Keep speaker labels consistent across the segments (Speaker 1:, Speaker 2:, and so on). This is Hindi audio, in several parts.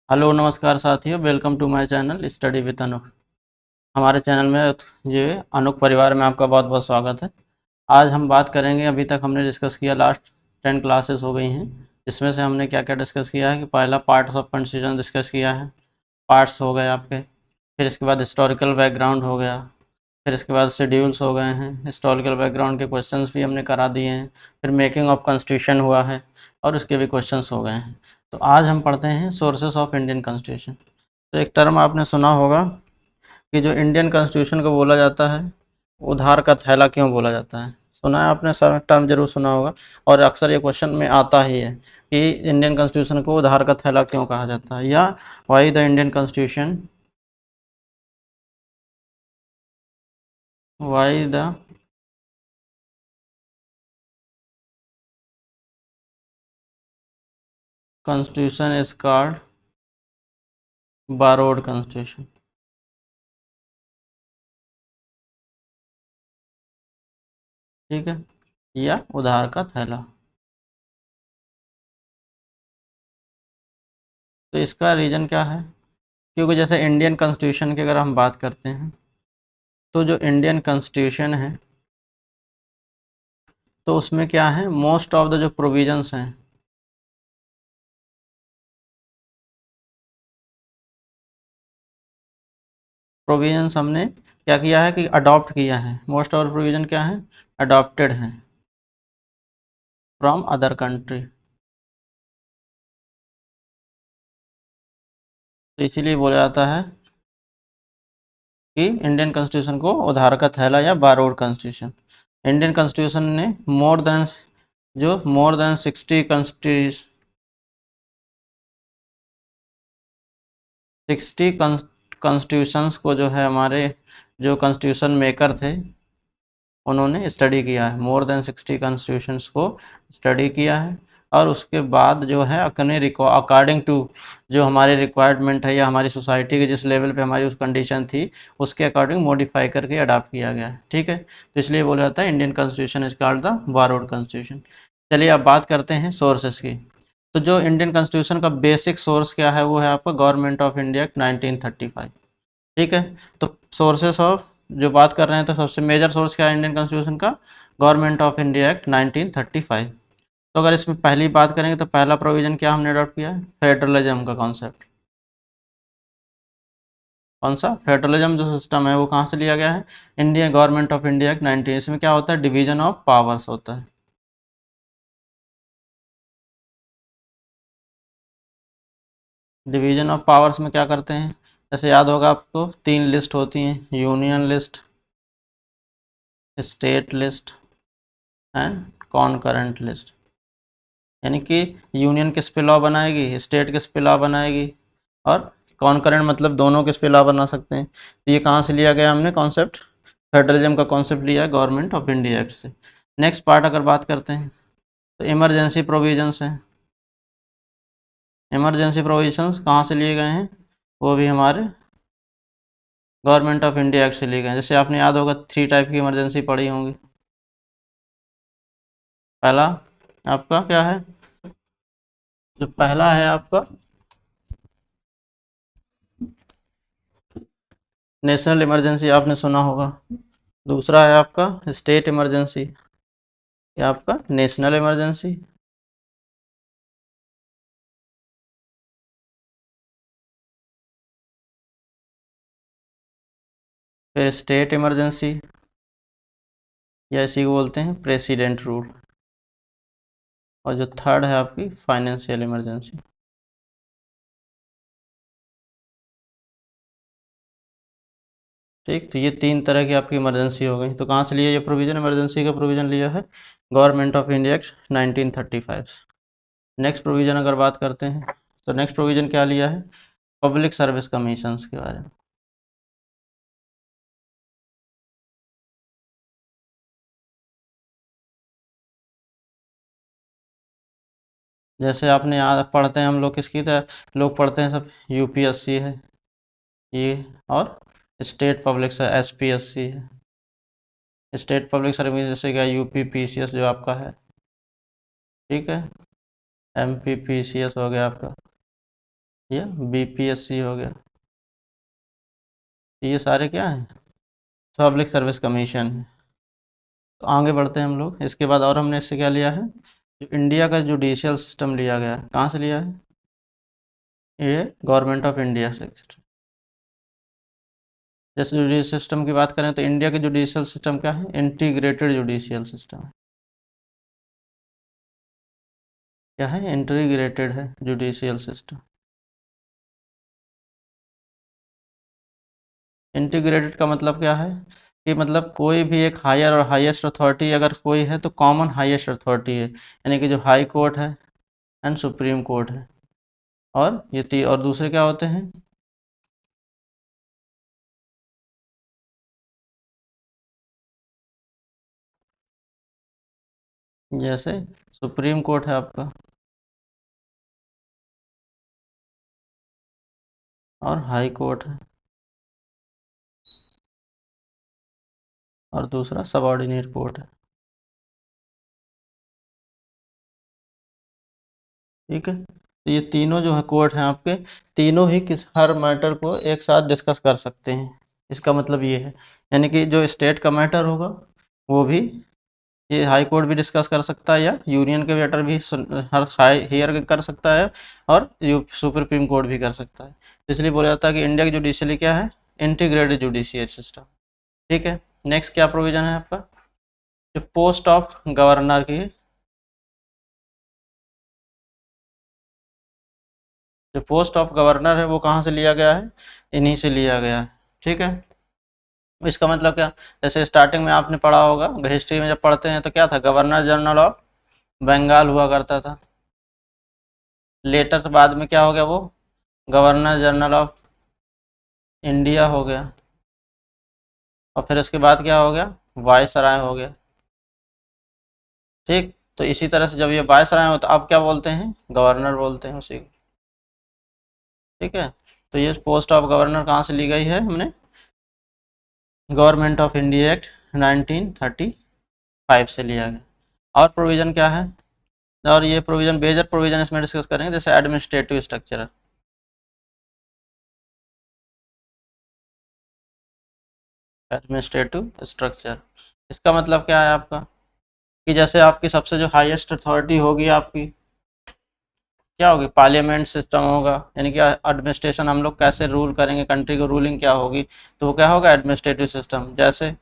Speaker 1: हेलो नमस्कार साथियों, welcome to my channel study with Anup. हमारे चैनल में ये अनुप परिवार में आपका बहुत बहुत स्वागत है। आज हम बात करेंगे, अभी तक हमने डिस्कस किया, लास्ट 10 क्लासेस हो गई हैं। इसमें से हमने क्या क्या डिस्कस किया है कि पहला पार्ट्स ऑफ कॉन्स्टिट्यूशन डिस्कस किया है, पार्ट्स हो गए आपके। फिर इसके बाद हिस्टोरिकल बैकग्राउंड हो गया। फिर इसके बाद शेड्यूल्स हो गए हैं, हिस्टोरिकल बैकग्राउंड के क्वेश्चंस भी हमने करा दिए हैं। फिर मेकिंग ऑफ कॉन्स्टिट्यूशन हुआ है और उसके भी क्वेश्चंस हो गए हैं। तो आज हम पढ़ते हैं सोर्सेस ऑफ इंडियन कॉन्स्टिट्यूशन। तो एक टर्म आपने सुना होगा कि जो इंडियन कॉन्स्टिट्यूशन को बोला जाता है, उधार का थैला क्यों बोला जाता है। सुना है आपने, सब टर्म जरूर सुना होगा। और अक्सर ये क्वेश्चन में आता ही है कि इंडियन कॉन्स्टिट्यूशन को उधार का थैला क्यों कहा जाता है, या why the Indian constitution, why the constitution is called borrowed constitution. ठीक है, या उधार का थैला। तो इसका रीज़न क्या है? क्योंकि जैसे इंडियन कॉन्स्टिट्यूशन की अगर हम बात करते हैं, तो जो इंडियन कॉन्स्टिट्यूशन है, तो उसमें क्या है, मोस्ट ऑफ द जो प्रोविजंस हैं, प्रोविजंस हमने क्या किया है कि अडॉप्ट किया है। मोस्ट ऑफ प्रोविजन क्या है, अडॉप्टेड हैं फ्रॉम अदर कंट्री। तो इसीलिए बोला जाता है कि इंडियन कॉन्स्टिट्यूशन को उधार का थैला या बारोड कॉन्स्टिट्यूशन। इंडियन कॉन्स्टिट्यूशन ने मोर देन 60 कॉन्स्टिट्यूशंस को जो है, हमारे जो कॉन्स्टिट्यूशन मेकर थे, उन्होंने स्टडी किया है। मोर देन 60 कॉन्स्टिट्यूशंस को स्टडी किया है, और उसके बाद जो है अपने अकॉर्डिंग टू जो हमारे रिक्वायरमेंट है या हमारी सोसाइटी के जिस लेवल पे हमारी उस कंडीशन थी, उसके अकॉर्डिंग मॉडिफाई करके अडाप्ट किया गया है। ठीक है, तो इसलिए बोला जाता है Indian constitution is called the borrowed constitution. चलिए अब बात करते हैं सोर्सेस की। तो जो इंडियन कॉन्स्टिट्यूशन का बेसिक सोर्स क्या है, वो है आपका गवर्नमेंट ऑफ इंडिया एक्ट 1935। ठीक है, तो सोर्सेस ऑफ जो बात कर रहे हैं, तो सबसे मेजर सोर्स क्या है इंडियन कॉन्स्टिट्यूशन का, गवर्नमेंट ऑफ इंडिया एक्ट 1935। तो अगर इसमें पहली बात करेंगे, तो पहला प्रोविजन क्या हमने अडॉप्ट किया है, फेडरलिज्म का कॉन्सेप्ट। कौन सा, फेडरलिज्म जो सिस्टम है, वो कहाँ से लिया गया है, Indian government of India act 19। इसमें क्या होता है, डिवीजन ऑफ पावर्स होता है। डिवीजन ऑफ पावर्स में क्या करते हैं, जैसे याद होगा आपको, तीन लिस्ट होती हैं, union list, state list and कॉनकरेंट list. यानी कि यूनियन किस पे लॉ बनाएगी, स्टेट किस पे लॉ बनाएगी, और कॉनकरेंट मतलब दोनों किस पे लॉ बना सकते हैं। तो ये कहाँ से लिया गया हमने कॉन्सेप्ट, फेडरलिज्म का कॉन्सेप्ट लिया है गवर्नमेंट ऑफ इंडिया एक्ट से। नेक्स्ट पार्ट अगर बात करते हैं, तो इमरजेंसी प्रोविजंस हैं। इमरजेंसी प्रोविजंस कहाँ से लिए गए हैं, वो भी हमारे गवर्नमेंट ऑफ इंडिया एक्ट से लिए गए हैं। जैसे आपने याद होगा, 3 टाइप की इमरजेंसी पड़ी होंगी। पहला आपका क्या है, जो पहला है आपका नेशनल इमरजेंसी, आपने सुना होगा। दूसरा है आपका स्टेट इमरजेंसी, या आपका नेशनल इमरजेंसी। फिर स्टेट इमरजेंसी, या इसी को बोलते हैं प्रेसिडेंट रूल। और जो थर्ड है आपकी फाइनेंशियल इमरजेंसी। ठीक, तो ये 3 तरह की आपकी इमरजेंसी हो गई। तो कहाँ से लिया ये प्रोविज़न, इमरजेंसी का प्रोविज़न लिया है government of India act 1935। Next provision अगर बात करते हैं, तो नेक्स्ट प्रोविज़न क्या लिया है, पब्लिक सर्विस कमीशंस के बारे में। जैसे आपने याद पढ़ते हैं हम लोग किसकी तरह, लोग पढ़ते हैं सब, यूपीएससी है ये, और स्टेट पब्लिक से एसपीएससी है। स्टेट पब्लिक सर्विस जैसे क्या, यूपी पीसीएस जो आपका है, ठीक है, एमपी पीसीएस हो गया आपका। ये बीपीएससी हो गया, ये सारे क्या हैं, पब्लिक सर्विस कमीशन है। तो आगे बढ़ते हैं हम लोग। इसके बाद और हमने इससे क्या लिया है, जो इंडिया का जुडिशियल सिस्टम लिया गया है, कहाँ से लिया है, ये गवर्नमेंट ऑफ इंडिया से। जैसे जुडिशियल सिस्टम की बात करें तो इंडिया के जुडिशियल सिस्टम क्या है, इंटीग्रेटेड जुडिशियल सिस्टम है। क्या है, इंटीग्रेटेड है जुडिशियल सिस्टम। इंटीग्रेटेड का मतलब क्या है, कि मतलब कोई भी एक हायर और हाईएस्ट अथॉरिटी अगर कोई है तो कॉमन हाईएस्ट अथॉरिटी है, यानी कि जो हाई कोर्ट है एंड सुप्रीम कोर्ट है, और और दूसरे क्या होते हैं, जैसे सुप्रीम कोर्ट है आपका, और हाई कोर्ट है, और दूसरा सबऑर्डिनेट कोर्ट है। ठीक है, तो ये तीनों जो है कोर्ट हैं आपके, तीनों ही किस हर मैटर को एक साथ डिस्कस कर सकते हैं। इसका मतलब ये है, यानी कि जो स्टेट का मैटर होगा वो भी ये हाई कोर्ट भी डिस्कस कर सकता है, या यूनियन के मैटर भी हर हाई हेयर कर सकता है, और सुप्रीम कोर्ट भी कर सकता है। इसलिए बोला जाता है कि इंडिया की जुडिशरी क्या है, इंटीग्रेटेड जुडिशियल सिस्टम। ठीक है, नेक्स्ट क्या प्रोविजन है आपका, जो पोस्ट ऑफ गवर्नर की, जो पोस्ट ऑफ गवर्नर है वो कहाँ से लिया गया है, इन्हीं से लिया गया है। ठीक है, इसका मतलब क्या, जैसे स्टार्टिंग में आपने पढ़ा होगा हिस्ट्री में, जब पढ़ते हैं तो क्या था, गवर्नर जनरल ऑफ बंगाल हुआ करता था। लेटर तो बाद में क्या हो गया, वो गवर्नर जनरल ऑफ इंडिया हो गया, और फिर उसके बाद क्या हो गया, वायसराय हो गया। ठीक, तो इसी तरह से जब ये वायसराय हो तो अब क्या बोलते हैं, गवर्नर बोलते हैं उसी को। ठीक है, तो ये पोस्ट ऑफ गवर्नर कहाँ से ली गई है, हमने गवर्नमेंट ऑफ इंडिया एक्ट 1935 से लिया गया। और प्रोविज़न क्या है, और ये प्रोविज़न मेजर प्रोविज़न इसमें डिस्कस करेंगे, जैसे एडमिनिस्ट्रेटिव स्ट्रक्चर। एडमिनिस्ट्रेटिव स्ट्रक्चर, इसका मतलब क्या है आपका, कि जैसे आपकी सबसे जो हाईएस्ट अथॉरिटी होगी आपकी क्या होगी, पार्लियामेंट सिस्टम होगा, यानी कि एडमिनिस्ट्रेशन हम लोग कैसे रूल करेंगे, कंट्री को रूलिंग क्या होगी, तो वो क्या होगा, एडमिनिस्ट्रेटिव सिस्टम। जैसे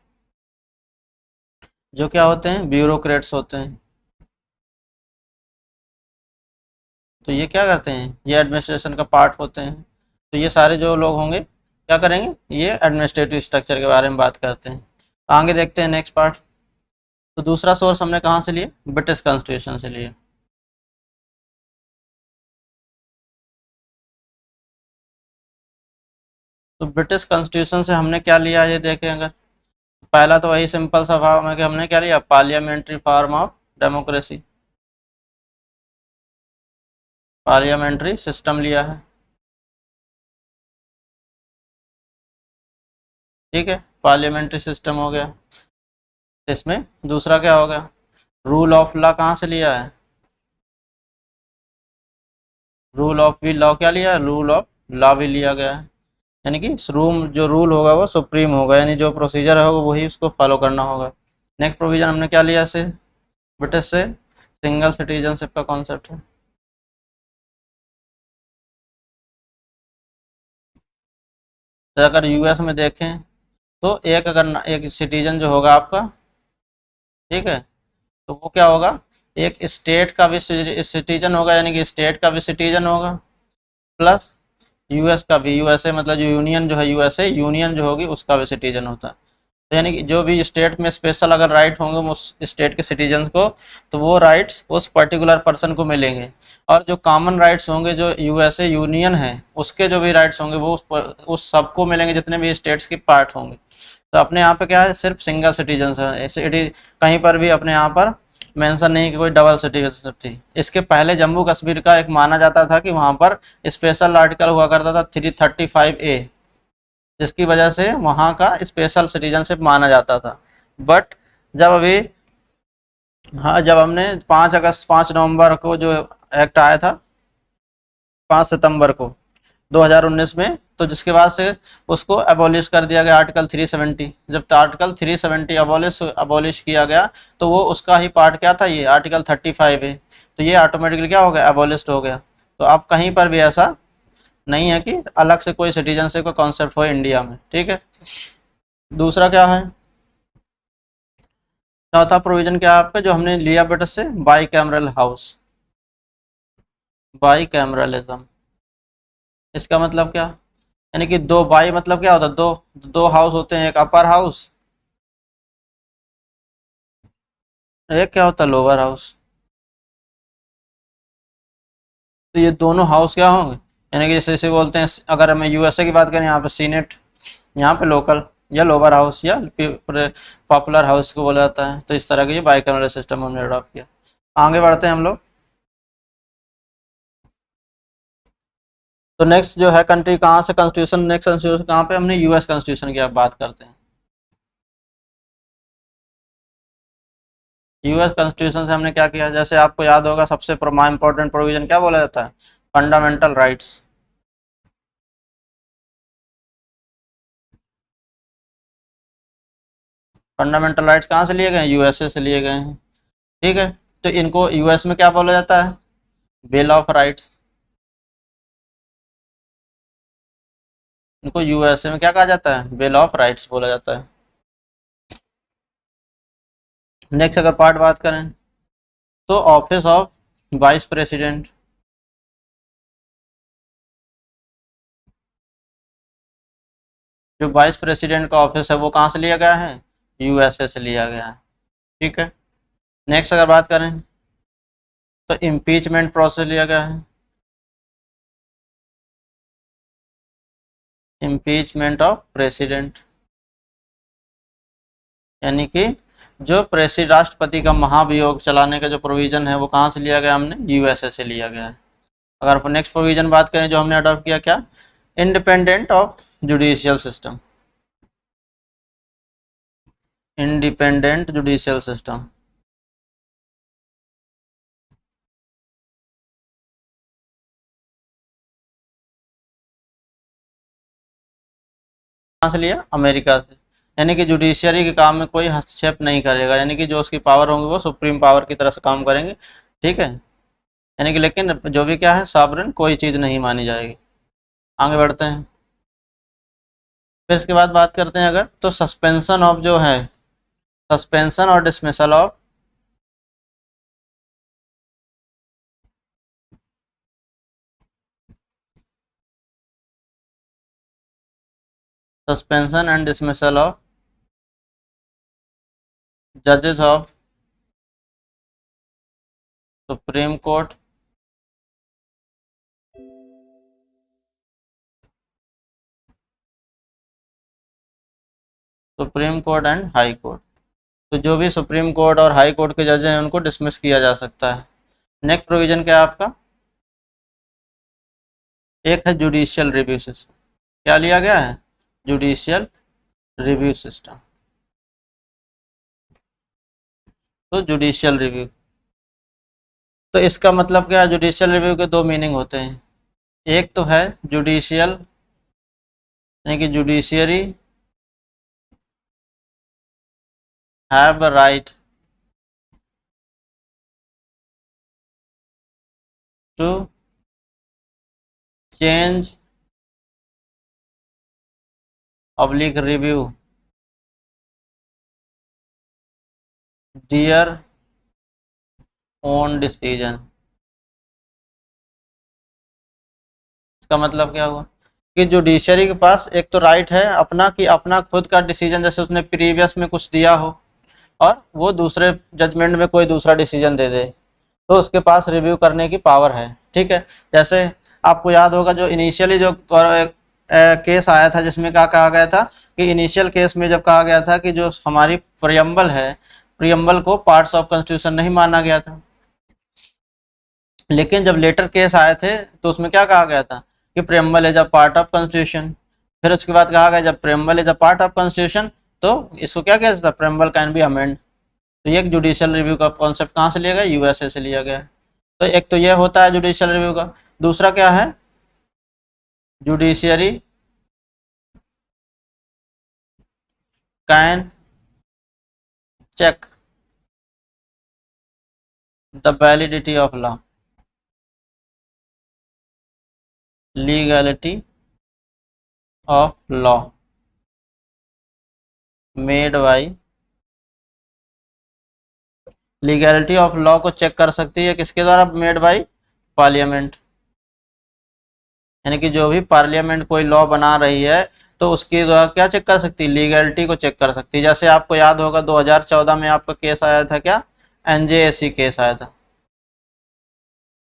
Speaker 1: जो क्या होते हैं, ब्यूरोक्रेट्स होते हैं, तो ये क्या करते हैं, ये एडमिनिस्ट्रेशन का पार्ट होते हैं। तो ये सारे जो लोग होंगे क्या करेंगे, ये एडमिनिस्ट्रेटिव स्ट्रक्चर के बारे में बात करते हैं। आगे देखते हैं नेक्स्ट पार्ट। तो दूसरा सोर्स हमने कहाँ से लिया, ब्रिटिश कॉन्स्टिट्यूशन से लिया। तो ब्रिटिश कॉन्स्टिट्यूशन से हमने क्या लिया, ये देखें अगर, पहला तो वही सिंपल सा भाव है कि हमने क्या लिया, parliamentary form of democracy, parliamentary system लिया है। ठीक है, पार्लियामेंट्री सिस्टम हो गया। इसमें दूसरा क्या हो गया, रूल ऑफ लॉ कहाँ से लिया है, रूल ऑफ भी लॉ क्या लिया है, रूल ऑफ लॉ भी लिया गया है, यानी कि रूम जो रूल होगा वो सुप्रीम होगा, यानी जो प्रोसीजर होगा वही उसको फॉलो करना होगा। नेक्स्ट प्रोविजन हमने क्या लिया से, ब्रिटिश से सिंगल सिटीजनशिप का कॉन्सेप्ट है। तो अगर यूएस में देखें तो एक अगर एक सिटीजन जो होगा आपका, ठीक है, तो वो क्या होगा, एक स्टेट का भी सिटीजन होगा, यानी कि स्टेट का भी सिटीजन होगा, प्लस यूएस का भी, यूएसए मतलब जो यूनियन जो है, यूएसए यूनियन जो होगी उसका भी सिटीजन होता है। तो यानी कि जो भी स्टेट में स्पेशल अगर राइट होंगे उस स्टेट के सिटीजन को, तो वो राइट्स उस पर्टिकुलर पर्सन को मिलेंगे, और जो कॉमन राइट्स होंगे जो यूएसए यूनियन है उसके जो भी राइट्स होंगे वो उस सबको मिलेंगे जितने भी स्टेट्स की पार्ट होंगे। तो अपने यहाँ पे क्या है, सिर्फ सिंगल सिटीजन है, कहीं पर भी अपने यहाँ पर मेंशन नहीं कि कोई डबल सिटीजनशिप थी। इसके पहले जम्मू कश्मीर का एक माना जाता था कि वहाँ पर स्पेशल आर्टिकल हुआ करता था 335A, जिसकी वजह से वहाँ का स्पेशल सिटीजनशिप माना जाता था। बट जब अभी, हाँ, जब हमने 5 नवंबर को जो एक्ट आया था, 5 सितंबर को, 2019 में, तो जिसके बाद से उसको अबॉलिश कर दिया गया आर्टिकल 370। जब आर्टिकल 370 अबॉलिश किया गया तो वो उसका ही पार्ट क्या था, ये आर्टिकल 35 है, तो ये ऑटोमेटिकली क्या हो गया, अबॉलिश्ड हो गया। तो अब कहीं पर भी ऐसा नहीं है कि अलग से कोई सिटीजनशिप का कॉन्सेप्ट हो इंडिया में, ठीक है। दूसरा क्या है, चौथा प्रोविजन क्या है आपका जो हमने लिया बेटा से, by cameral house, by cameralism. इसका मतलब क्या, यानी कि दो बाई मतलब क्या होता है, दो दो हाउस होते हैं, एक अपर हाउस, एक क्या होता है लोअर हाउस। तो ये दोनों हाउस क्या होंगे, यानी कि जैसे इसे बोलते हैं, अगर हमें यूएसए की बात करें यहाँ पे सीनेट, यहाँ पे लोकल या लोअर हाउस या पॉपुलर हाउस को बोला जाता है। तो इस तरह के ये बाइकैमरल सिस्टम हमने अडॉप्ट किया। आगे बढ़ते हैं हम लोग। तो नेक्स्ट जो है कंट्री कहाँ से कॉन्स्टिट्यूशन, नेक्स्ट कॉन्स्टिट्यूशन कहाँ पे, हमने यूएस कॉन्स्टिट्यूशन की अब बात करते हैं। यूएस कॉन्स्टिट्यूशन से हमने क्या किया, जैसे आपको याद होगा सबसे इंपॉर्टेंट प्रोविजन क्या बोला जाता है, फंडामेंटल राइट्स। फंडामेंटल राइट्स कहाँ से लिए गए हैं, यूएसए से लिए गए हैं, ठीक है। तो इनको यूएस में क्या बोला जाता है, बिल ऑफ राइट्स। इनको यूएसए में क्या कहा जाता है, बिल ऑफ राइट्स बोला जाता है। नेक्स्ट अगर पार्ट बात करें तो ऑफिस ऑफ वाइस प्रेसिडेंट, जो वाइस प्रेसिडेंट का ऑफिस है वो कहाँ से लिया गया है, यूएसए से लिया गया है, ठीक है। नेक्स्ट अगर बात करें तो इम्पीचमेंट प्रोसेस लिया गया है, इम्पीचमेंट ऑफ प्रेसिडेंट, यानी कि जो राष्ट्रपति का महाभियोग चलाने का जो प्रोविजन है वो कहाँ से लिया गया, हमने यूएसए से लिया गया है। अगर नेक्स्ट प्रोविजन बात करें जो हमने अडॉप्ट किया, क्या, independent of judicial system, independent judicial system. कहाँ से लिया, अमेरिका से। यानी कि जुडिशियरी के काम में कोई हस्तक्षेप नहीं करेगा, यानी कि जो उसकी पावर होंगी वो सुप्रीम पावर की तरह से काम करेंगे, ठीक है। यानी कि लेकिन जो भी क्या है, सॉवरेन कोई चीज़ नहीं मानी जाएगी। आगे बढ़ते हैं। फिर इसके बाद बात करते हैं अगर, तो सस्पेंशन ऑफ जो है, सस्पेंशन और dismissal of, suspension and dismissal of जजेस of supreme court, supreme court and high court. तो जो भी सुप्रीम कोर्ट और हाई कोर्ट के जज हैं उनको डिसमिस किया जा सकता है। नेक्स्ट प्रोविजन क्या है आपका, एक है जुडिशियल रिव्यू सिस्टम। क्या लिया गया है, जुडिशियल रिव्यू सिस्टम। तो जुडिशियल रिव्यू, तो इसका मतलब क्या है, जुडिशियल रिव्यू के दो मीनिंग होते हैं। एक तो है जुडिशियल, यानी कि judiciary have right to change oblique review dear own decision. इसका मतलब क्या हुआ कि जुडिशरी के पास एक तो राइट है अपना, कि अपना खुद का डिसीजन, जैसे उसने प्रीवियस में कुछ दिया हो और वो दूसरे जजमेंट में कोई दूसरा डिसीजन दे दे, तो उसके पास रिव्यू करने की पावर है, ठीक है। जैसे आपको याद होगा जो इनिशियली जो केस आया था जिसमें क्या कहा गया था, कि इनिशियल केस में जब कहा गया था कि जो हमारी प्रियम्बल है, प्रियम्बल को पार्ट्स ऑफ कॉन्स्टिट्यूशन नहीं माना गया था। लेकिन जब लेटर केस आए थे तो उसमें क्या कहा गया था कि preamble is a part of constitution. फिर उसके बाद कहा गया जब preamble is a part of constitution तो इसको क्या किया जाता है, प्रियम्बल कैन बी अमेंड। तो ये एक जुडिशियल रिव्यू का कॉन्सेप्ट कहाँ से लिया गया, यूएसए से लिया गया। तो एक तो ये होता है जुडिशियल रिव्यू का। दूसरा क्या है, judiciary can check the validity of law, legality of law made by, legality of law को चेक कर सकती है किसके द्वारा, मेड बाई पार्लियामेंट। यानी कि जो भी पार्लियामेंट कोई लॉ बना रही है तो उसके द्वारा क्या चेक कर सकती है, लीगैलिटी को चेक कर सकती है। जैसे आपको याद होगा 2014 में आपका केस आया था क्या, एनजेएसी केस आया था।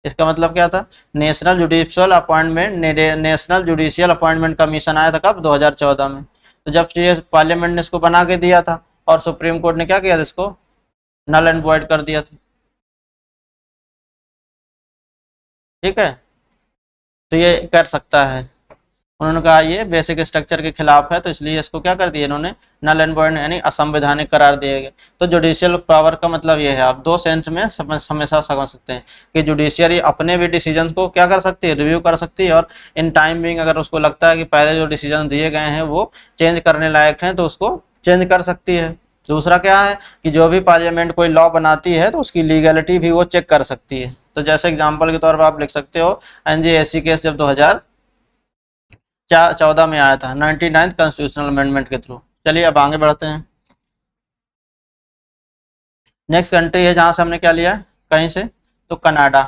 Speaker 1: इसका मतलब क्या था, national judicial appointment, national judicial appointment commission आया था कब, 2014 में। तो जब ये पार्लियामेंट ने इसको बना के दिया था और सुप्रीम कोर्ट ने क्या किया था, इसको नल एंड वॉइड कर दिया था। ठीक है, तो ये कर सकता है। उन्होंने कहा ये बेसिक स्ट्रक्चर के खिलाफ है, तो इसलिए इसको क्या कर दिया इन्होंने, नल एंड वॉइड यानी असंवैधानिक करार दिए गए। तो जुडिशियल पावर का मतलब ये है, आप दो सेंस में हमेशा समझ सकते हैं कि जुडिशियरी अपने भी डिसीजन को क्या कर सकती है, रिव्यू कर सकती है, और इन टाइम बिंग अगर उसको लगता है कि पहले जो डिसीजन दिए गए हैं वो चेंज करने लायक हैं तो उसको चेंज कर सकती है। दूसरा क्या है कि जो भी पार्लियामेंट कोई लॉ बनाती है तो उसकी लीगैलिटी भी वो चेक कर सकती है। तो जैसे एग्जाम्पल के तौर पर आप लिख सकते हो, एनजेएसी केस जब 2014 में आया था 99th कॉन्स्टिट्यूशनल अमेंडमेंट के थ्रू। चलिए अब आगे बढ़ते हैं। नेक्स्ट कंट्री है जहां से हमने क्या लिया, कहीं से, तो कनाडा।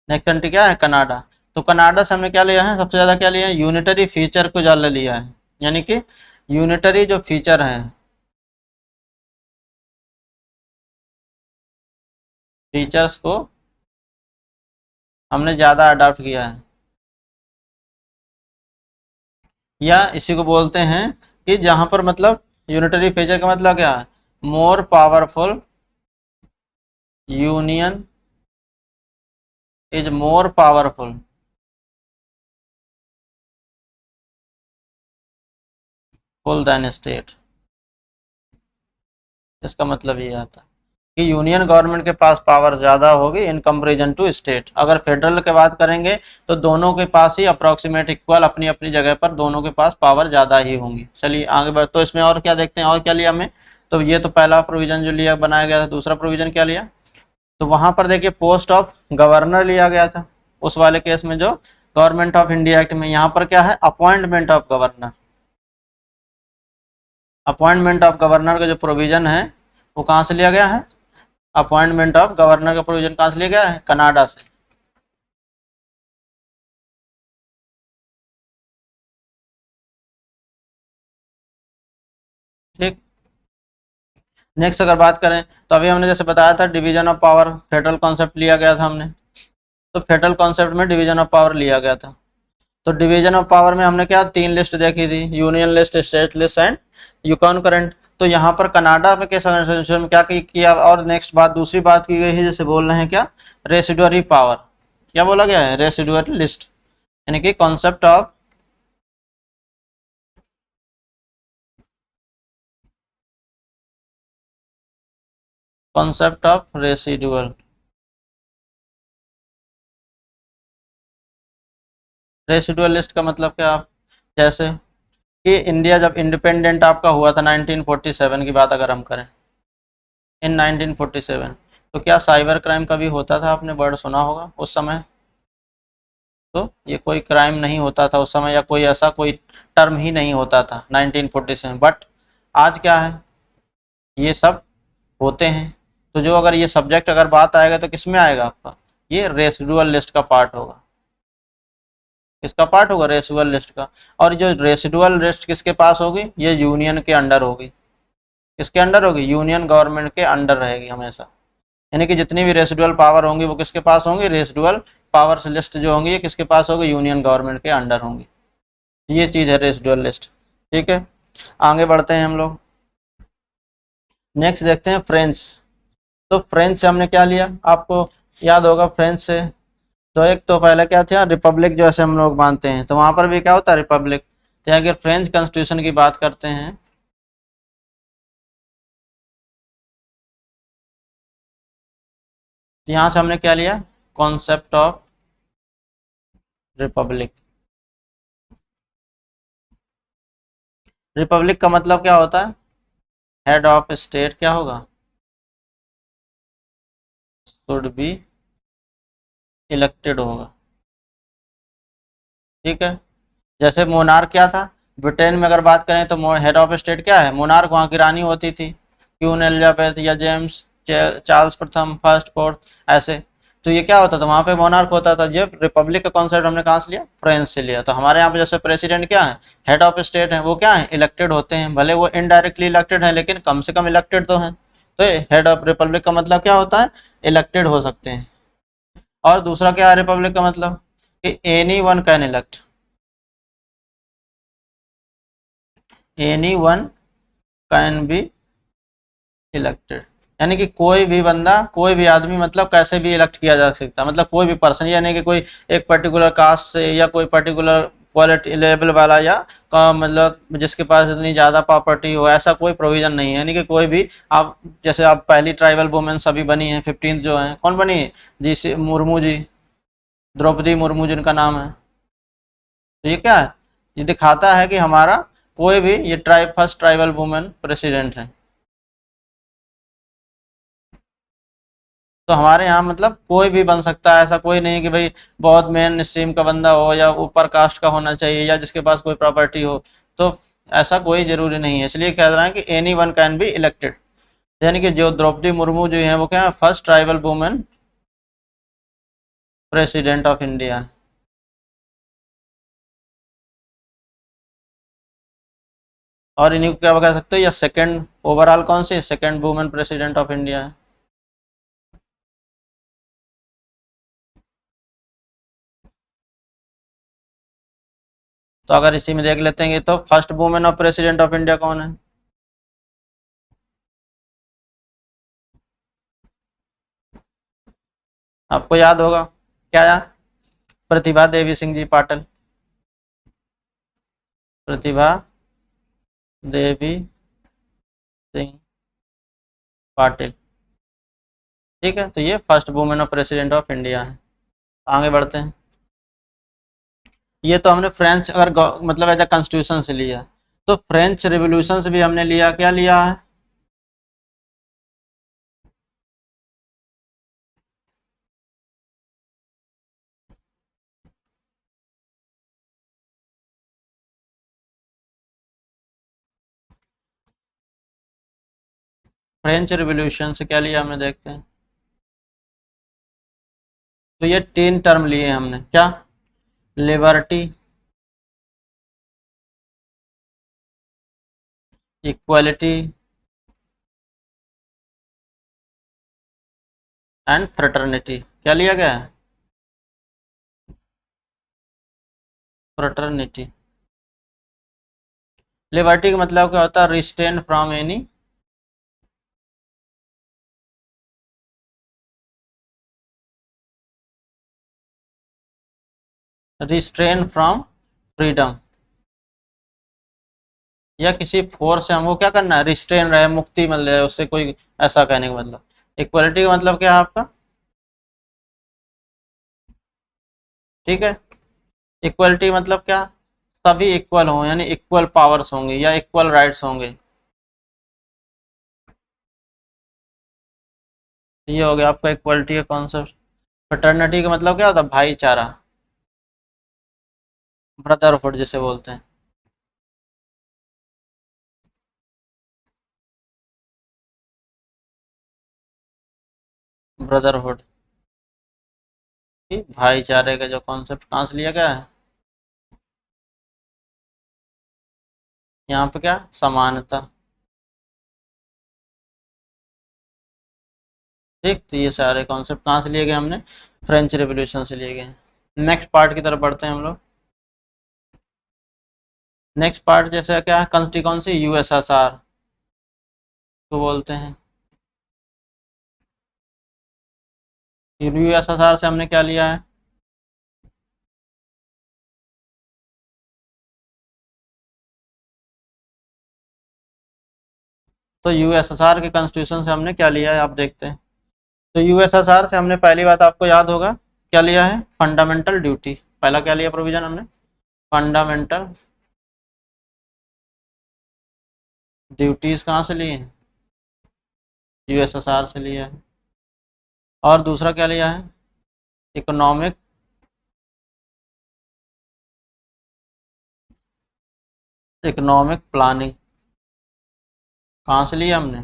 Speaker 1: नेक्स्ट कंट्री क्या है, कनाडा। तो कनाडा से हमने क्या लिया है, सबसे ज़्यादा क्या लिया है, यूनिटरी फीचर को ज़्यादा लिया है। यानी कि यूनिटरी जो फीचर है, फीचर्स को हमने ज़्यादा अडॉप्ट किया है, या इसी को बोलते हैं कि जहां पर मतलब यूनिटरी फीचर का मतलब क्या है, more powerful union is more powerful full than state. इसका मतलब ये आता है कि यूनियन गवर्नमेंट के पास पावर ज़्यादा होगी इन कंपेरिजन टू स्टेट। अगर फेडरल की बात करेंगे तो दोनों के पास ही अप्रॉक्सीमेट इक्वल अपनी अपनी जगह पर दोनों के पास पावर ज़्यादा ही होंगी। चलिए आगे बढ़, तो इसमें और क्या देखते हैं, और क्या लिया हमें। तो ये तो पहला प्रोविजन जो लिया बनाया गया था। दूसरा प्रोविजन क्या लिया, तो वहां पर देखिए पोस्ट ऑफ गवर्नर लिया गया था उस वाले केस में, जो गवर्नमेंट ऑफ इंडिया एक्ट में। यहाँ पर क्या है, appointment of governor. Appointment of governor का जो प्रोविजन है वो कहाँ से लिया गया है, अपॉइंटमेंट ऑफ गवर्नर का प्रोविजन कहाँ से लिया गया है, कनाडा से। ठीक, नेक्स्ट अगर बात करें तो अभी हमने जैसे बताया था division of power, federal concept लिया गया था हमने। तो फेडरल कॉन्सेप्ट में डिवीजन ऑफ पावर लिया गया था। तो डिवीजन ऑफ पावर में हमने क्या तीन लिस्ट देखी थी, union list, state list and यूकॉन करंट। तो यहाँ पर कनाडा में कैसा में क्या किया, और नेक्स्ट बात दूसरी बात की गई है, जैसे बोल रहे हैं क्या, रेसिडुअरी पावर। क्या बोला गया है, रेसिडुअरी लिस्ट, यानी कि concept of residual. Residual list का मतलब क्या, जैसे कि इंडिया जब इंडिपेंडेंट आपका हुआ था 1947 की बात अगर हम करें, इन 1947, तो क्या साइबर क्राइम कभी होता था, आपने वर्ड सुना होगा उस समय। तो ये कोई क्राइम नहीं होता था उस समय, या कोई ऐसा कोई टर्म ही नहीं होता था 1947। बट आज क्या है, ये सब होते हैं। तो जो अगर ये सब्जेक्ट अगर बात आएगा तो किस में आएगा आपका, ये रेसिडुअल लिस्ट का पार्ट होगा। किसका पार्ट होगा, रेसिडुअल लिस्ट का। और जो रेसिडुअल लिस्ट किसके पास होगी, ये यूनियन के अंडर होगी। किसके अंडर होगी, यूनियन गवर्नमेंट के अंडर रहेगी हमेशा। यानी कि जितनी भी रेसिडुअल पावर होंगी वो किसके पास होंगी, रेसिडुअल पावर्स लिस्ट जो होंगी ये किसके पास होगी, यूनियन गवर्नमेंट के अंडर होंगी। ये चीज़ है रेसिडुअल लिस्ट। ठीक है, आगे बढ़ते हैं हम लोग। नेक्स्ट देखते हैं फ्रेंच। तो फ्रेंच से हमने क्या लिया, आपको याद होगा फ्रेंच से। तो एक तो पहले क्या था, रिपब्लिक जो ऐसे हम लोग मानते हैं, तो वहां पर भी क्या होता है, रिपब्लिक। तो अगर फ्रेंच कॉन्स्टिट्यूशन की बात करते हैं, तो यहाँ से हमने क्या लिया, कॉन्सेप्ट ऑफ रिपब्लिक। रिपब्लिक का मतलब क्या होता है? हेड ऑफ स्टेट क्या होगा? शुड बी इलेक्टेड होगा। ठीक है। जैसे मोनार्क क्या था? ब्रिटेन में अगर बात करें तो हेड ऑफ स्टेट क्या है? मोनार्क वहाँ की रानी होती थी, क्वीन एलिजाबेथ या जेम्स चार्ल्स प्रथम, फर्स्ट, फोर्थ, ऐसे। तो ये क्या होता था? वहाँ पे मोनार्क होता था। ये रिपब्लिक का कॉन्सेप्ट हमने कहाँ से लिया? फ्रेंच से लिया। तो हमारे यहाँ पे जैसे प्रेसिडेंट क्या है? हेड ऑफ स्टेट है, वो क्या है? इलेक्टेड होते हैं, भले वो इनडायरेक्टली इलेक्टेड है लेकिन कम से कम इलेक्टेड तो हैं। तो हेड ऑफ रिपब्लिक का मतलब क्या होता है? इलेक्टेड हो सकते हैं। और दूसरा क्या है रिपब्लिक का मतलब? कि any one can elect, any one can be elected. यानी कि कोई भी बंदा, कोई भी आदमी मतलब कैसे भी इलेक्ट किया जा सकता है, मतलब कोई भी पर्सन, यानी कि कोई एक पर्टिकुलर कास्ट से या कोई पर्टिकुलर क्वालिटी लेवल वाला या का मतलब जिसके पास इतनी ज़्यादा प्रॉपर्टी हो, ऐसा कोई प्रोविज़न नहीं है। यानी कि कोई भी, आप जैसे आप पहली ट्राइबल वुमेन अभी बनी है 15th जो है, कौन बनी है? जी सी मुर्मू जी, द्रौपदी मुर्मू जिनका नाम है। तो ये क्या है? ये दिखाता है कि हमारा कोई भी, ये फर्स्ट ट्राइबल वुमेन प्रेसिडेंट है। तो हमारे यहाँ मतलब कोई भी बन सकता है, ऐसा कोई नहीं कि भाई बहुत मेन स्ट्रीम का बंदा हो या ऊपर कास्ट का होना चाहिए या जिसके पास कोई प्रॉपर्टी हो। तो ऐसा कोई जरूरी नहीं है, इसलिए कह रहा है कि any one can be elected. यानी कि जो द्रौपदी मुर्मू जो है वो क्या है? First tribal women president of India. और इन्हीं को क्या कह सकते हो? या सेकंड ओवरऑल कौन सी second women president of India है। तो अगर इसी में देख लेते हैं तो first women of president of India कौन है? आपको याद होगा क्या यार? प्रतिभा देवी सिंह जी पाटिल। प्रतिभा देवी सिंह पाटिल। ठीक है, तो ये first women of president of India है। आगे बढ़ते हैं। ये तो हमने फ्रेंच अगर मतलब एज कॉन्स्टिट्यूशन से लिया, तो फ्रेंच रिवॉल्यूशन से भी हमने लिया, क्या लिया है? फ्रेंच रिवॉल्यूशन से क्या लिया हमने, देखते हैं। तो ये 3 टर्म लिए हमने, क्या? Liberty, equality and fraternity. क्या लिया गया है? फ्रेटर्निटी। लिबर्टी का मतलब क्या होता है? Restrain from any restrain from freedom, या किसी फोर्स से हमको क्या करना है? रिस्ट्रेन रहे, मुक्ति मिल रहे उससे कोई, ऐसा कहने का मतलब। इक्वलिटी का मतलब क्या है आपका? ठीक है, इक्वलिटी मतलब क्या? सभी इक्वल हों, यानी इक्वल पावर्स होंगे या इक्वल राइट्स होंगे। ये हो गया आपका इक्वलिटी का कॉन्सेप्ट। फ्रेटर्निटी का मतलब क्या होता है? भाईचारा, ब्रदरहुड जिसे बोलते हैं। ब्रदरहुड, भाईचारे का जो कॉन्सेप्ट कहाँ से लिया गया है? यहाँ पे क्या? समानता। ठीक, तो ये सारे कॉन्सेप्ट कहाँ से लिए गए हमने? फ्रेंच रेवोल्यूशन से लिए गए हैं। नेक्स्ट पार्ट की तरफ बढ़ते हैं हम लोग। नेक्स्ट पार्ट जैसे क्या है? कौन सी यूएसएसआर को बोलते हैं। यूएसएसआर से हमने क्या लिया है? तो यूएसएसआर के कॉन्स्टिट्यूशन से हमने क्या लिया है आप देखते हैं। तो यूएसएसआर से हमने पहली बात आपको याद होगा क्या लिया है? Fundamental duty. पहला क्या लिया प्रोविजन हमने? फंडामेंटल ड्यूटीज कहाँ से लिए हैं? यूएसएसआर से लिया है। और दूसरा क्या लिया है? इकोनॉमिक इकोनॉमिक प्लानिंग कहाँ से लिया हमने?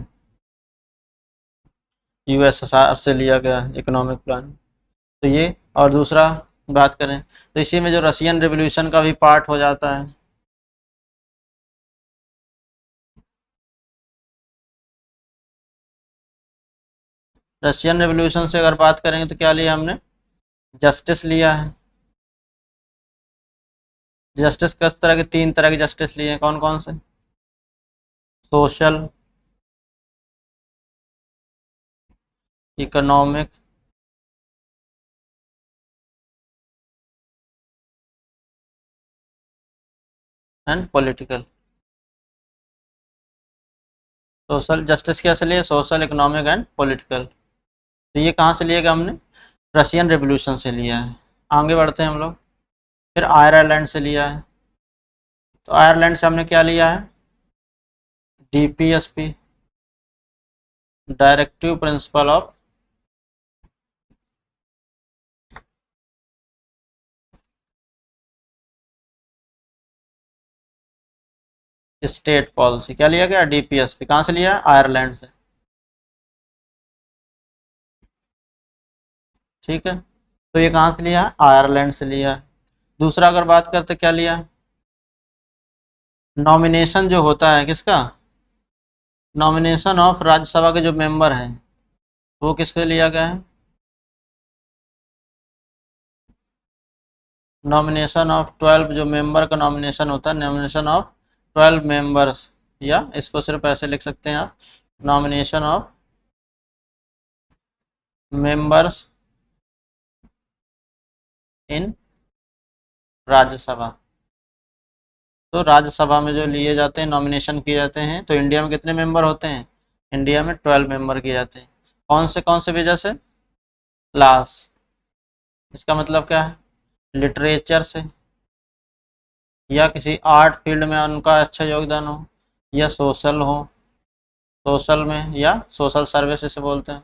Speaker 1: यूएसएसआर से लिया गया इकोनॉमिक प्लानिंग। तो ये, और दूसरा बात करें तो इसी में जो रशियन रिवॉल्यूशन का भी पार्ट हो जाता है। रशियन रिवॉल्यूशन से अगर बात करेंगे तो क्या लिया हमने? जस्टिस लिया है। जस्टिस किस तरह के? 3 तरह के जस्टिस लिए हैं। कौन कौन से? Social, economic and political. Social justice कैसे लिए? Social, economic and political. तो ये कहाँ से लिया गया हमने? रशियन रिवॉल्यूशन से लिया है। आगे बढ़ते हैं हम लोग। फिर आयरलैंड से लिया है। तो आयरलैंड से हमने क्या लिया है? DPSP, directive principle of state policy. क्या लिया गया? डीपीएसपी। कहाँ से लिया? आयरलैंड से। ठीक है, तो ये कहाँ से लिया? आयरलैंड से लिया। दूसरा अगर बात करते क्या लिया? नॉमिनेशन जो होता है किसका? नॉमिनेशन ऑफ राज्यसभा के जो मेंबर हैं वो किसके लिया गया है? नॉमिनेशन ऑफ 12 जो मेंबर का नॉमिनेशन होता है, नॉमिनेशन ऑफ 12 मेंबर्स, या इसको सिर्फ ऐसे लिख सकते हैं आप, nomination of members in Rajya Sabha. तो राज्यसभा में जो लिए जाते हैं, नॉमिनेशन किए जाते हैं, तो इंडिया में कितने मेंबर होते हैं? इंडिया में 12 मेंबर किए जाते हैं। कौन से वजह से? क्लास, इसका मतलब क्या है? लिटरेचर से, या किसी आर्ट फील्ड में उनका अच्छा योगदान हो, या सोशल हो, सोशल में, या सोशल सर्विस इसे बोलते हैं।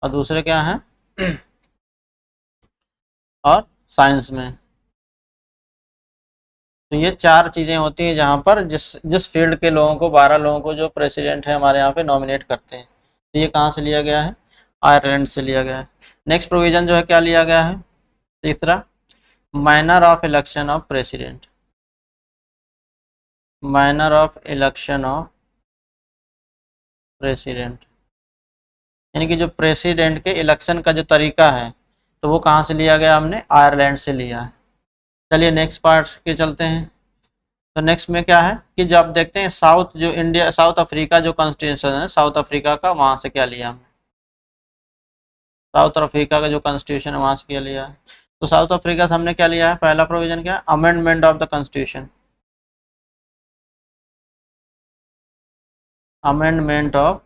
Speaker 1: और दूसरे क्या हैं? और साइंस में। तो ये 4 चीज़ें होती हैं जहाँ पर जिस जिस फील्ड के लोगों को, 12 लोगों को जो प्रेसिडेंट है हमारे यहाँ पे नॉमिनेट करते हैं। तो ये कहाँ से लिया गया है? आयरलैंड से लिया गया है। नेक्स्ट प्रोविजन जो है क्या लिया गया है? तीसरा, manner of election of president. Manner of election of president, यानी कि जो प्रेसिडेंट के इलेक्शन का जो तरीका है, तो वो कहाँ से लिया गया? हमने आयरलैंड से लिया है। चलिए नेक्स्ट पार्ट के चलते हैं। तो नेक्स्ट में क्या है कि जब आप देखते हैं साउथ, जो इंडिया, साउथ अफ्रीका जो कॉन्स्टिट्यूशन है साउथ अफ्रीका का, वहाँ से क्या लिया हमने? साउथ अफ्रीका का जो कॉन्स्टिट्यूशन है वहाँ से क्या लिया है? तो साउथ अफ्रीका से हमने क्या लिया है? पहला प्रोविजन क्या है? Amendment of the constitution. Amendment of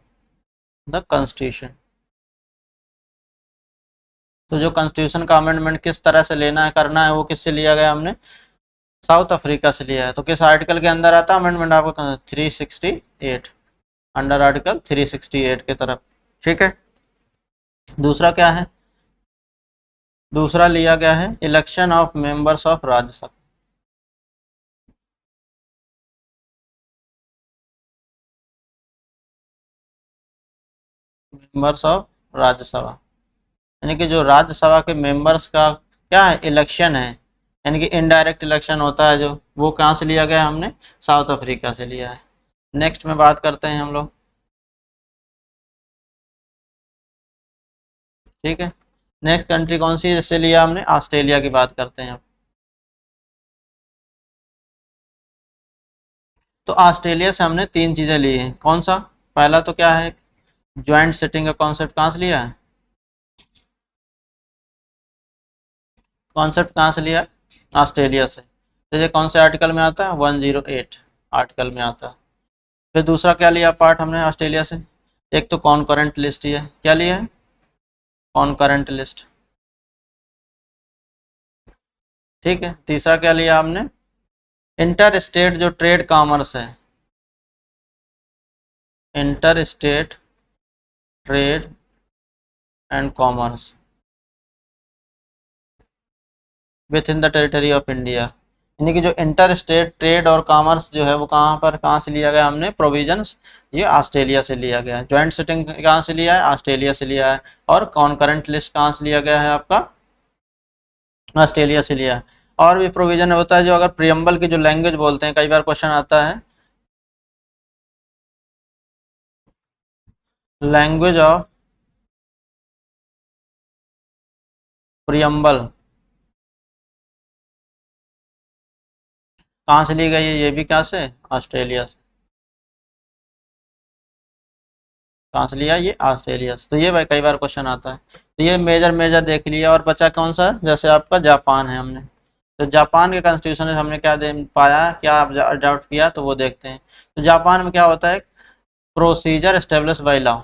Speaker 1: the constitution. तो जो कॉन्स्टिट्यूशन का अमेंडमेंट किस तरह से लेना है, करना है, वो किससे लिया गया? हमने साउथ अफ्रीका से लिया है। तो किस आर्टिकल के अंदर आता है अमेंडमेंट? आपको 368, अंडर आर्टिकल 368 के तरफ। ठीक है, दूसरा क्या है? दूसरा लिया गया है election of members of Rajya Sabha. Members of Rajya Sabha, यानी कि जो राज्यसभा के मेंबर्स का क्या है? इलेक्शन है, यानी कि इनडायरेक्ट इलेक्शन होता है जो, वो कहाँ से लिया गया? हमने साउथ अफ्रीका से लिया है। नेक्स्ट में बात करते हैं हम लोग। ठीक है, नेक्स्ट कंट्री कौन सी है जिससे लिया हमने? ऑस्ट्रेलिया की बात करते हैं अब। तो ऑस्ट्रेलिया से हमने 3 चीज़ें ली हैं। कौन सा? पहला तो क्या है? ज्वाइंट सिटिंग का कॉन्सेप्ट कहाँ से लिया है? कॉन्सेप्ट कहाँ से लिया है? ऑस्ट्रेलिया से। जैसे कौन से आर्टिकल में आता है? 108 आर्टिकल में आता है। फिर दूसरा क्या लिया पार्ट हमने ऑस्ट्रेलिया से? एक तो कॉनकरेंट लिस्ट ही है। क्या लिया है? कॉनकरेंट लिस्ट। ठीक है, तीसरा क्या लिया हमने? इंटर स्टेट जो ट्रेड कॉमर्स है, inter state trade and commerce with in the territory of India, यानी कि जो इंटर स्टेट ट्रेड और कॉमर्स जो है वो कहाँ से लिया गया हमने प्रोविजंस, ये ऑस्ट्रेलिया से लिया गया है। ज्वाइंट सिटिंग कहाँ से लिया है, ऑस्ट्रेलिया से लिया है। और कॉन्करेंट लिस्ट कहाँ से लिया गया है आपका, ऑस्ट्रेलिया से लिया है। और भी प्रोविजन होता है जो अगर प्रियम्बल की जो लैंग्वेज बोलते हैं, कई बार क्वेश्चन आता है, लैंग्वेज ऑफ प्रियम्बल कहाँ से ली गई है, ये भी कहाँ से, ऑस्ट्रेलिया से। कहाँ से लिया, ये ऑस्ट्रेलिया से। तो ये भाई कई बार क्वेश्चन आता है। तो ये मेजर मेजर देख लिया। और बचा कौन सा, जैसे आपका जापान है, हमने तो जापान के कॉन्स्टिट्यूशन में हमने क्या दे पाया, क्या अडॉप्ट किया, तो वो देखते हैं। तो जापान में क्या होता है, procedure establish by law,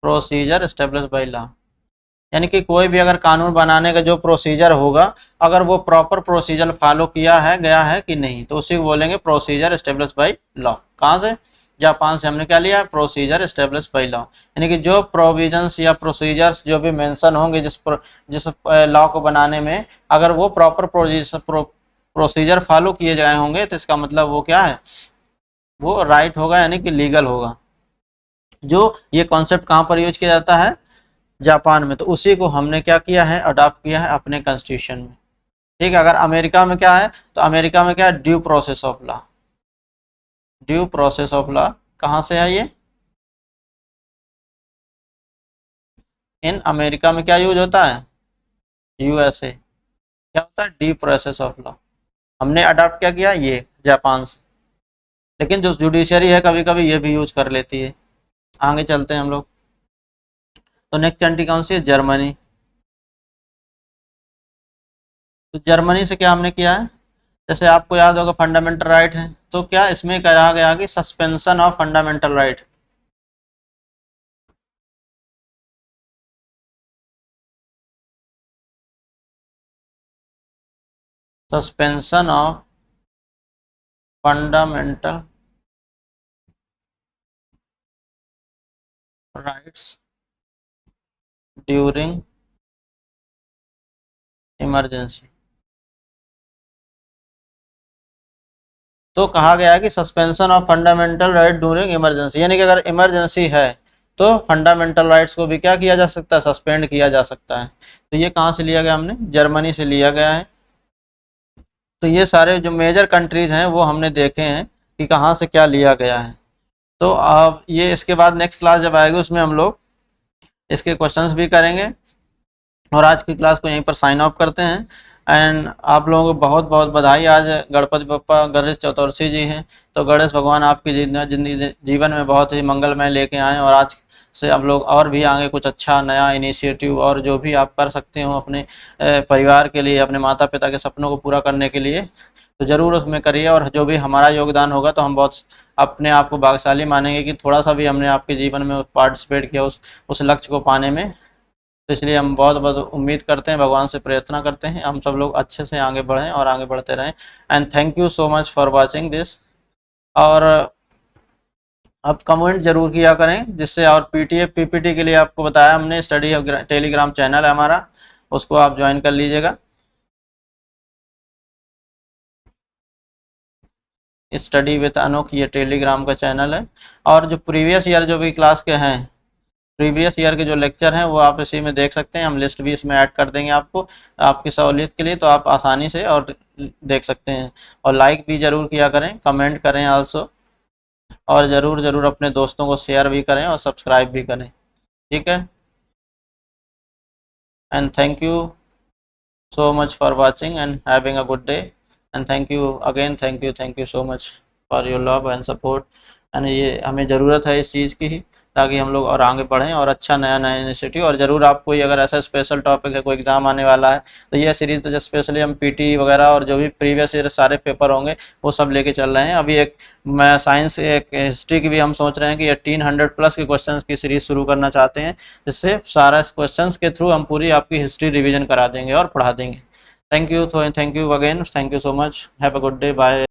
Speaker 1: procedure establish by law, यानी कि कोई भी अगर कानून बनाने का जो प्रोसीजर होगा, अगर वो प्रॉपर प्रोसीजर फॉलो किया है गया है कि नहीं, तो उसी को बोलेंगे प्रोसीजर एस्टेब्लिश बाय लॉ। कहाँ से, जापान से हमने क्या लिया, प्रोसीजर एस्टेब्लिश बाय लॉ, यानी कि जो प्रोविजंस या प्रोसीजर्स जो भी मेंशन होंगे जिस लॉ को बनाने में, अगर वो प्रॉपर प्रोसीजर फॉलो किए गए होंगे, तो इसका मतलब वो क्या है, वो राइट होगा, यानी कि लीगल होगा। जो ये कॉन्सेप्ट कहाँ पर यूज किया जाता है, जापान में। तो उसी को हमने क्या किया है, अडॉप्ट किया है अपने कॉन्स्टिट्यूशन में। ठीक है। अगर अमेरिका में क्या है, तो अमेरिका में क्या है, due process of law, due process of law कहाँ से है ये, इन अमेरिका में क्या यूज होता है, यूएसए, क्या होता है, ड्यू प्रोसेस ऑफ लॉ। हमने अडॉप्ट क्या किया, ये जापान से। लेकिन जो जुडिशरी है कभी कभी ये भी यूज कर लेती है। आगे चलते हैं हम लोग। तो नेक्स्ट कंट्री कौन सी है, जर्मनी। तो जर्मनी से क्या हमने किया है, जैसे आपको याद होगा फंडामेंटल राइट है, तो क्या इसमें कहा गया कि suspension of fundamental right, suspension of fundamental rights during emergency. तो कहा गया है कि suspension of fundamental right during emergency, यानी कि अगर इमरजेंसी है तो फंडामेंटल राइट्स को भी क्या किया जा सकता है, सस्पेंड किया जा सकता है। तो ये कहाँ से लिया गया, हमने जर्मनी से लिया गया है। तो ये सारे जो मेजर कंट्रीज हैं वो हमने देखे हैं कि कहाँ से क्या लिया गया है। तो अब ये इसके बाद नेक्स्ट क्लास जब आएगी उसमें हम लोग इसके क्वेश्चंस भी करेंगे। और आज की क्लास को यहीं पर साइन ऑफ करते हैं। एंड आप लोगों को बहुत बहुत बधाई, आज गणपति बप्पा गणेश चतुर्थी जी हैं। तो गणेश भगवान आपकी जीवन में बहुत ही मंगलमय लेके आएँ। और आज से आप लोग और भी आगे कुछ अच्छा नया इनिशिएटिव और जो भी आप कर सकते हो अपने परिवार के लिए, अपने माता पिता के सपनों को पूरा करने के लिए, तो ज़रूर उसमें करिए। और जो भी हमारा योगदान होगा तो हम बहुत अपने आप को भाग्यशाली मानेंगे कि थोड़ा सा भी हमने आपके जीवन में पार्टिसिपेट किया उस लक्ष्य को पाने में। तो इसलिए हम बहुत बहुत उम्मीद करते हैं, भगवान से प्रार्थना करते हैं हम सब लोग अच्छे से आगे बढ़ें और आगे बढ़ते रहें। And thank you so much for watching this. और अब कमेंट जरूर किया करें, जिससे और पीटीएफ पीपीटी के लिए आपको बताया हमने, स्टडी टेलीग्राम चैनल है हमारा, उसको आप ज्वाइन कर लीजिएगा। स्टडी विद अनोख ये टेलीग्राम का चैनल है। और जो प्रीवियस ईयर जो भी क्लास के हैं, प्रीवियस ईयर के जो लेक्चर हैं वो आप इसी में देख सकते हैं। हम लिस्ट भी इसमें ऐड कर देंगे आपको, आपकी सहूलियत के लिए, तो आप आसानी से और देख सकते हैं। और लाइक भी ज़रूर किया करें, कमेंट करें आल्सो, और ज़रूर ज़रूर अपने दोस्तों को शेयर भी करें और सब्सक्राइब भी करें। ठीक है। And thank you so much for watching and having a good day, and thank you again, thank you so much for your love and support। and ये हमें ज़रूरत है इस चीज़ की ही, ताकि हम लोग और आगे बढ़ें और अच्छा नया नया इनिशिएटिव। और ज़रूर आप कोई अगर ऐसा स्पेशल टॉपिक है, कोई एग्ज़ाम आने वाला है, तो ये सीरीज़ तो स्पेशली हम पीटी वगैरह और जो भी प्रीवियस ईयर सारे पेपर होंगे वो सब लेके चल रहे हैं। अभी एक मैं साइंस एक हिस्ट्री की भी हम सोच रहे हैं कि 1800 प्लस के क्वेश्चंस की सीरीज़ शुरू करना चाहते हैं, जिससे सारा क्वेश्चंस के थ्रू हम पूरी आपकी हिस्ट्री रिवीजन करा देंगे और पढ़ा देंगे। Thank you again, thank you so much, have a good day, bye.